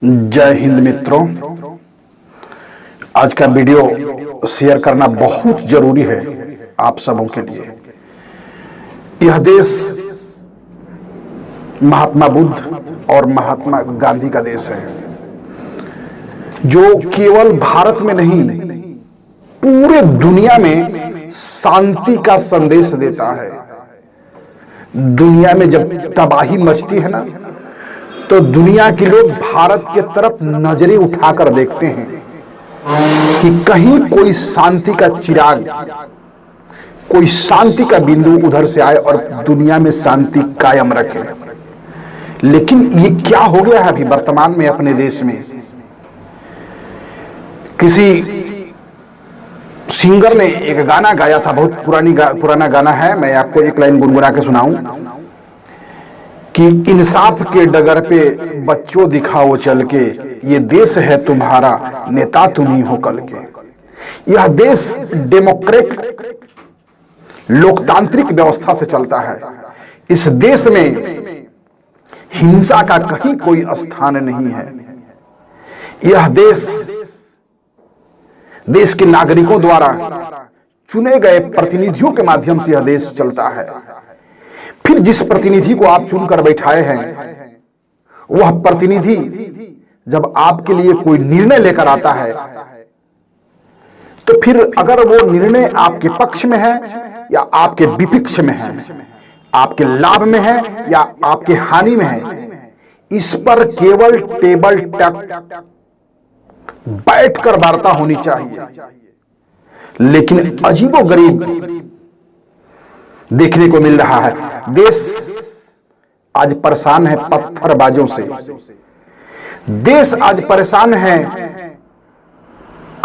जय हिंद मित्रों। आज का वीडियो शेयर करना बहुत जरूरी है आप सबों के लिए। यह देश महात्मा बुद्ध और महात्मा गांधी का देश है, जो केवल भारत में नहीं पूरे दुनिया में शांति का संदेश देता है। दुनिया में जब तबाही मचती है ना, तो दुनिया के लोग भारत के तरफ नजरें उठाकर देखते हैं कि कहीं कोई शांति का चिराग, कोई शांति का बिंदु उधर से आए और दुनिया में शांति कायम रखे। लेकिन ये क्या हो गया है अभी वर्तमान में अपने देश में। किसी सिंगर ने एक गाना गाया था, बहुत पुराना गाना है। मैं आपको एक लाइन गुनगुना के सुनाऊं कि इंसाफ के डगर पे बच्चों दिखाओ चल के, ये देश है तुम्हारा, नेता तुम ही हो कल के। यह देश डेमोक्रेट लोकतांत्रिक व्यवस्था से चलता है। इस देश में हिंसा का कहीं कोई स्थान नहीं है। यह देश के नागरिकों द्वारा चुने गए प्रतिनिधियों के माध्यम से यह देश चलता है। फिर जिस प्रतिनिधि को आप चुनकर बैठाए हैं, वह प्रतिनिधि जब आपके लिए कोई निर्णय लेकर आता है, तो फिर अगर वो निर्णय आपके पक्ष में है या आपके विपक्ष में है, आपके लाभ में है या आपके हानि में है, इस पर केवल टेबल टक बैठकर वार्ता होनी चाहिए। लेकिन अजीबोगरीब देखने को मिल रहा है। देश आज परेशान है पत्थरबाजों से। देश आज परेशान है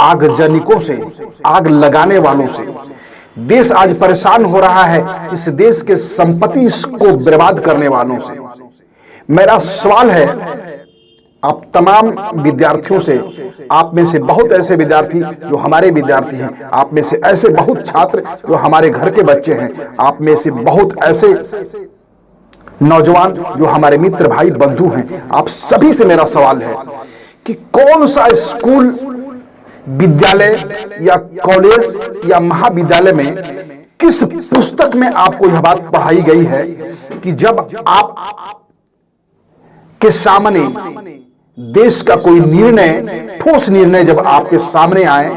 आगजनिकों से, आग लगाने वालों से। देश आज परेशान हो रहा है इस देश के संपत्ति को बर्बाद करने वालों से। मेरा सवाल है आप तमाम विद्यार्थियों से, आप में से बहुत ऐसे विद्यार्थी जो हमारे विद्यार्थी हैं, आप में से ऐसे बहुत छात्र जो हमारे घर के बच्चे हैं, आप में से बहुत ऐसे नौजवान जो हमारे मित्र भाई बंधु हैं, आप सभी से मेरा सवाल है कि कौन सा स्कूल, विद्यालय या कॉलेज या महाविद्यालय में किस पुस्तक में आपको यह बात पढ़ाई गई है कि जब आप के सामने देश का कोई निर्णय, ठोस निर्णय जब आपके सामने आए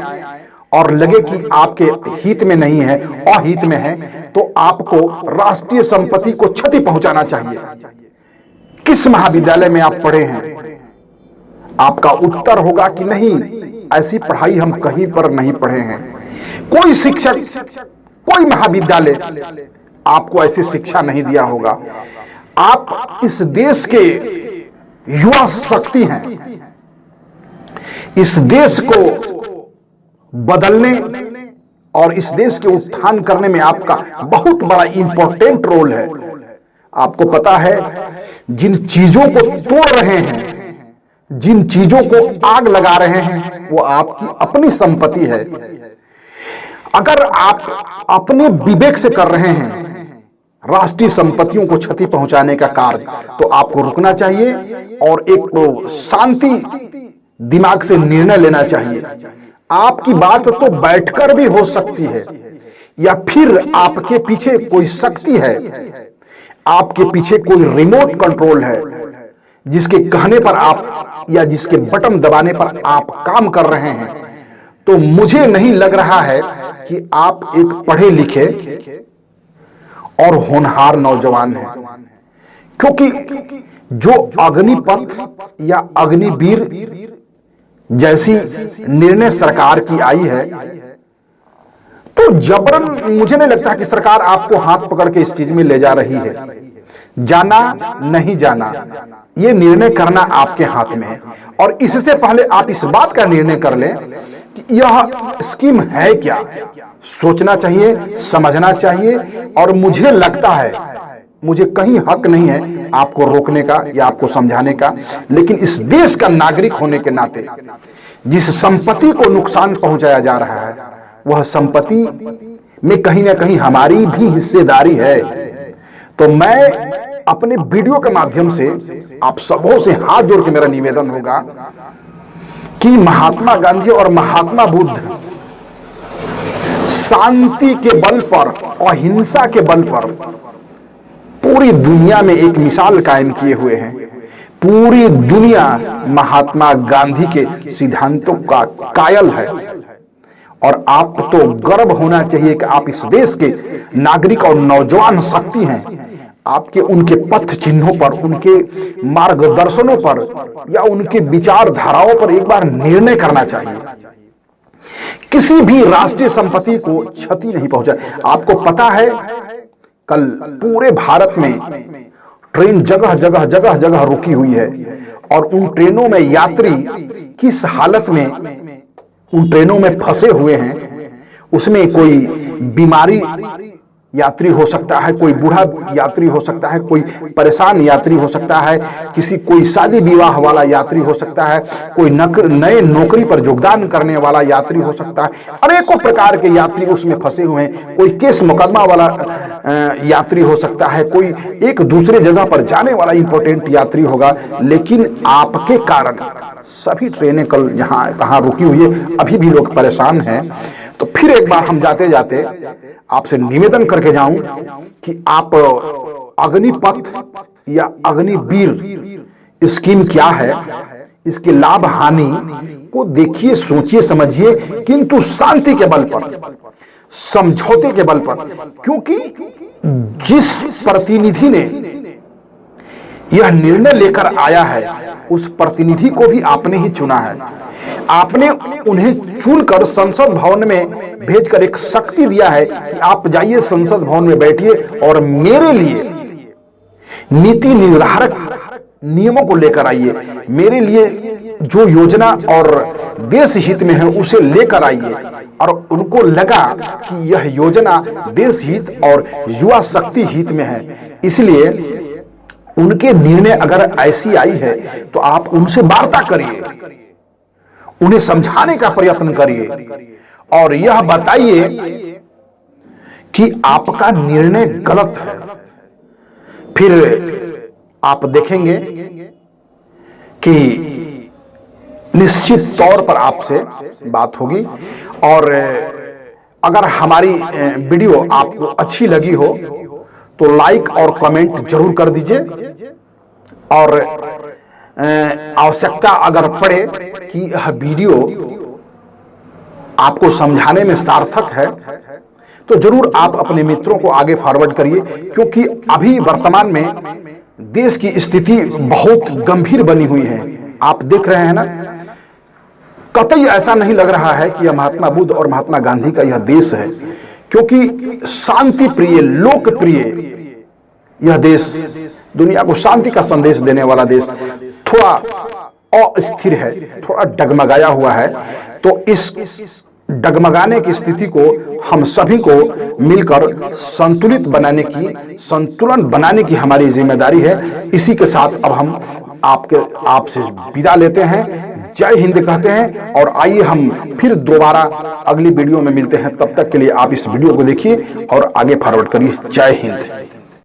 और लगे कि आपके हित में नहीं है, अहित में है, तो आपको राष्ट्रीय संपत्ति को क्षति पहुंचाना चाहिए। किस महाविद्यालय में आप पढ़े हैं? आपका उत्तर होगा कि नहीं, ऐसी पढ़ाई हम कहीं पर नहीं पढ़े हैं। कोई शिक्षक, कोई महाविद्यालय आपको ऐसी शिक्षा नहीं दिया होगा। आप इस देश के युवा शक्ति हैं। इस देश को बदलने और इस देश के उत्थान करने में आपका बहुत बड़ा इंपॉर्टेंट रोल है। आपको पता है, जिन चीजों को तोड़ रहे हैं, जिन चीजों को आग लगा रहे हैं, वो आपकी अपनी संपत्ति है। अगर आप अपने विवेक से कर रहे हैं राष्ट्रीय संपत्तियों को क्षति पहुंचाने का कार्य, तो आपको रुकना चाहिए और एक शांति दिमाग से निर्णय लेना चाहिए। आपकी बात तो बैठकर भी हो सकती है, या फिर आपके पीछे कोई शक्ति है, आपके पीछे कोई रिमोट कंट्रोल है, जिसके कहने पर आप या जिसके बटन दबाने पर आप काम कर रहे हैं। तो मुझे नहीं लग रहा है कि आप एक पढ़े लिखे और होनहार नौजवान हैं, क्योंकि जो अग्निपथ या अग्निवीर जैसी निर्णय सरकार की आई है, तो जबरन मुझे नहीं लगता कि सरकार आपको हाथ पकड़ के इस चीज में ले जा रही है। जाना नहीं जाना, ये निर्णय करना आपके हाथ में है। और इससे पहले आप इस बात का निर्णय कर लें कि यह स्कीम है क्या, सोचना चाहिए, समझना चाहिए। और मुझे लगता है, मुझे कहीं हक नहीं है आपको रोकने का या आपको समझाने का, लेकिन इस देश का नागरिक होने के नाते जिस संपत्ति को नुकसान पहुंचाया जा रहा है, वह संपत्ति में कहीं ना कहीं हमारी भी हिस्सेदारी है। तो मैं अपने वीडियो के माध्यम से आप सबों से हाथ जोड़ के मेरा निवेदन होगा कि महात्मा गांधी और महात्मा बुद्ध शांति के बल पर, अहिंसा के बल पर पूरी दुनिया में एक मिसाल कायम किए हुए हैं। पूरी दुनिया महात्मा गांधी के सिद्धांतों का कायल है और आप तो गर्व होना चाहिए कि आप इस देश के नागरिक और नौजवान शक्ति हैं। आपके उनके पथ चिन्हों पर, उनके मार्गदर्शनों पर या उनके विचारधाराओं पर एक बार निर्णय करना चाहिए। किसी भी राष्ट्रीय संपत्ति को क्षति नहीं पहुंचाए। आपको पता है कल पूरे भारत में ट्रेन जगह जगह रुकी हुई है और उन ट्रेनों में यात्री किस हालत में उन ट्रेनों में फंसे हुए हैं। उसमें कोई बीमारी यात्री हो सकता है, कोई बूढ़ा यात्री हो सकता है, कोई परेशान यात्री हो सकता है, कोई शादी विवाह वाला यात्री हो सकता है, कोई नए नौकरी पर योगदान करने वाला यात्री हो सकता है। अनेकों प्रकार के यात्री उसमें फंसे हुए हैं। कोई केस मुकदमा वाला यात्री हो सकता है, कोई एक दूसरे जगह पर जाने वाला इंपॉर्टेंट यात्री होगा। लेकिन आपके कारण सभी ट्रेनें कल यहाँ तहाँ रुकी हुई है, अभी भी लोग परेशान हैं। तो फिर एक बार हम जाते जाते आपसे निवेदन करके जाऊं कि आप अग्निपथ या अग्निवीर स्कीम क्या है, इसके लाभ हानि को देखिए, सोचिए, समझिए, किंतु शांति के बल पर, समझौते के बल पर। क्योंकि जिस प्रतिनिधि ने यह निर्णय लेकर आया है उस प्रतिनिधि को भी आपने ही चुना है। आपने उन्हें चुनकर संसद भवन में भेजकर एक शक्ति दिया है कि आप जाइए संसद भवन में बैठिए और मेरे लिए नीति निर्धारक नियमों को लेकर आइए, मेरे लिए जो योजना और देश हित में है उसे लेकर आइए। और उनको लगा कि यह योजना देश हित और युवा शक्ति हित में है, इसलिए उनके निर्णय अगर ऐसी आई है तो आप उनसे वार्ता करिए, उन्हें समझाने का प्रयत्न करिए और यह बताइए कि आपका निर्णय गलत है। फिर आप देखेंगे कि निश्चित तौर पर आपसे बात होगी। और अगर हमारी वीडियो आपको अच्छी लगी हो तो लाइक और कमेंट जरूर कर दीजिए। और आवश्यकता अगर पड़े कि यह वीडियो आपको समझाने में सार्थक है तो जरूर आप अपने मित्रों को आगे फॉरवर्ड करिए। क्योंकि अभी वर्तमान में देश की स्थिति बहुत गंभीर बनी हुई है। आप देख रहे हैं ना, कतई ऐसा नहीं लग रहा है कि यह महात्मा बुद्ध और महात्मा गांधी का यह देश है। क्योंकि शांति प्रिय, लोकप्रिय यह देश, दुनिया को शांति का संदेश देने वाला देश थोड़ा अस्थिर है, थोड़ा डगमगाया हुआ है। तो इस डगमगाने की स्थिति को हम सभी को मिलकर संतुलन बनाने की हमारी जिम्मेदारी है। इसी के साथ अब हम आपसे विदा लेते हैं। जय हिंद कहते हैं और आइए हम फिर दोबारा अगली वीडियो में मिलते हैं। तब तक के लिए आप इस वीडियो को देखिए और आगे फॉरवर्ड करिए। जय हिंद।